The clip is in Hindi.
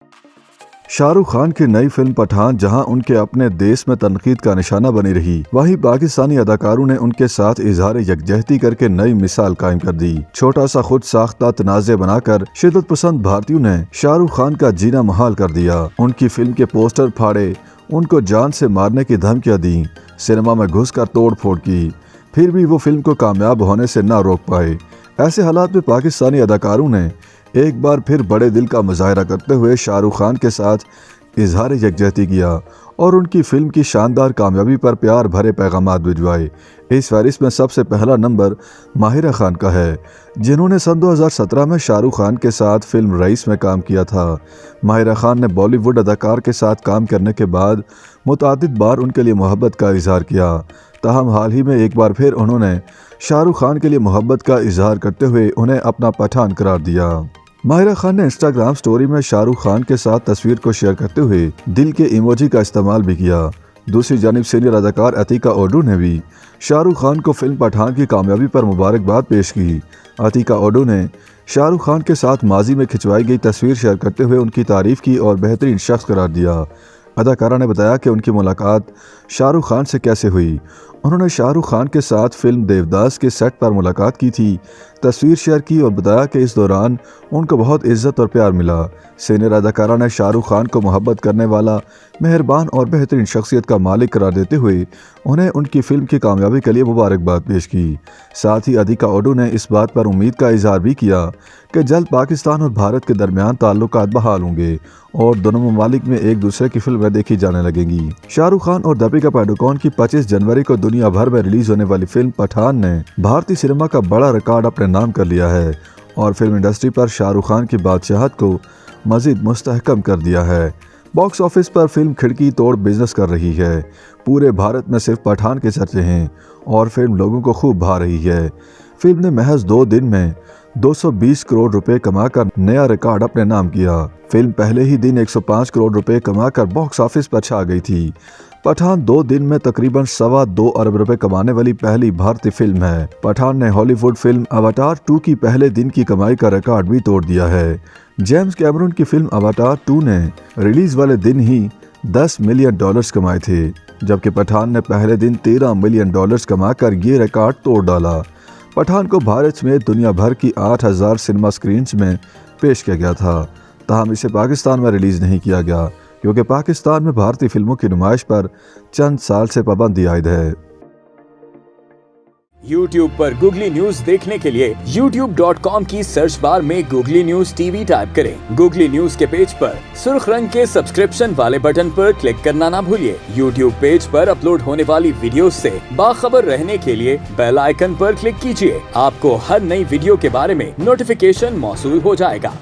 शाहरुख खान की नई फिल्म पठान जहां उनके अपने देश में तनकीद का निशाना बनी रही, वहीं पाकिस्तानी अदाकारों ने उनके साथ इजहार यकजहती करके नई मिसाल कायम कर दी। छोटा सा खुद साख्ता तनाज़े बनाकर शिद्दत पसंद भारतीयों ने शाहरुख खान का जीना मुहाल कर दिया। उनकी फिल्म के पोस्टर फाड़े, उनको जान से मारने की धमकियां दी, सिनेमा में घुसकर तोड़ फोड़ की, फिर भी वो फिल्म को कामयाब होने से न रोक पाए। ऐसे हालात में पाकिस्तानी अदाकारों ने एक बार फिर बड़े दिल का मुजाहरा करते हुए शाहरुख खान के साथ इजहार यकजहती किया और उनकी फिल्म की शानदार कामयाबी पर प्यार भरे पैगामात भिजवाए। इस फहरिस्त में सबसे पहला नंबर माहिरा खान का है, जिन्होंने सन 2017 में शाहरुख खान के साथ फिल्म रईस में काम किया था। माहिरा खान ने बॉलीवुड अदाकार के साथ काम करने के बाद मुतादिद बार उनके लिए मोहब्बत का इजहार किया, ताहम हाल ही में एक बार फिर उन्होंने शाहरुख खान के लिए मोहब्बत का इजहार करते हुए उन्हें अपना पठान करार दिया। माहिरा खान ने इंस्टाग्राम स्टोरी में शाहरुख खान के साथ तस्वीर को शेयर करते हुए दिल के इमोजी का इस्तेमाल भी किया। दूसरी जानिब सीनियर अदाकार अतीका ओडू ने भी शाहरुख खान को फिल्म पठान की कामयाबी पर मुबारकबाद पेश की। अतीका ओडू ने शाहरुख खान के साथ माजी में खिंचवाई गई तस्वीर शेयर करते हुए उनकी तारीफ की और बेहतरीन शख्स करार दिया। अदाकारा ने बताया कि उनकी मुलाकात शाहरुख खान से कैसे हुई। उन्होंने शाहरुख खान के साथ फिल्म देवदास के सेट पर मुलाकात की थी, तस्वीर शेयर की और बताया कि इस दौरान उनको बहुत इज्जत और प्यार मिला। सीनियर अदाकारा ने शाहरुख खान को मोहब्बत करने वाला, मेहरबान और बेहतरीन शख्सियत का मालिक करार देते हुए उन्हें उनकी फिल्म की कामयाबी के लिए मुबारकबाद पेश की। साथ ही अतीका ओडू ने इस बात पर उम्मीद का इजहार भी किया कि जल्द पाकिस्तान और भारत के दरमियान ताल्लुकात बहाल होंगे और दोनों ममालिक में एक दूसरे की फिल्में देखी जाने लगेंगी। शाहरुख खान और दीपिका पादुकोण की 25 जनवरी को दुनिया भर में रिलीज होने वाली फिल्म पठान ने भारतीय सिनेमा का बड़ा रिकॉर्ड अपने नाम कर लिया है और फिल्म इंडस्ट्री पर शाहरुख खान की बादशाहत को मजीद मुस्तहकम कर दिया है। बॉक्स ऑफिस पर फिल्म खिड़की तोड़ बिजनेस कर रही है। पूरे भारत में सिर्फ पठान के चर्चे हैं और फिल्म लोगों को खूब भा रही है। फिल्म ने महज 2 दिन में 220 करोड़ रुपए कमाकर नया रिकॉर्ड अपने नाम किया। फिल्म पहले ही दिन 105 करोड़ रुपए कमाकर बॉक्स ऑफिस पर छा गई थी। पठान 2 दिन में तकरीबन 2.25 अरब रुपए कमाने वाली पहली भारतीय फिल्म है। पठान ने हॉलीवुड फिल्म अवतार 2 की पहले दिन की कमाई का रिकॉर्ड भी तोड़ दिया है। जेम्स कैमरून की फिल्म अवतार 2 ने रिलीज वाले दिन ही $10 मिलियन कमाए थे, जबकि पठान ने पहले दिन $13 मिलियन कमाकर ये रिकॉर्ड तोड़ डाला। पठान को भारत समेत दुनिया भर की 8000 सिनेमा स्क्रीन्स में पेश किया गया था, ताहम इसे पाकिस्तान में रिलीज नहीं किया गया क्योंकि पाकिस्तान में भारतीय फिल्मों की नुमाइश पर चंद साल से पाबंदी आयद है। YouTube पर गूगली न्यूज देखने के लिए youtube.com की सर्च बार में गूगली न्यूज टीवी टाइप करें। गूगली न्यूज के पेज पर सुर्ख रंग के सब्सक्रिप्शन वाले बटन पर क्लिक करना ना भूलिए। YouTube पेज पर अपलोड होने वाली वीडियो से बाखबर रहने के लिए बेल आइकन पर क्लिक कीजिए। आपको हर नई वीडियो के बारे में नोटिफिकेशन मौसूल हो जाएगा।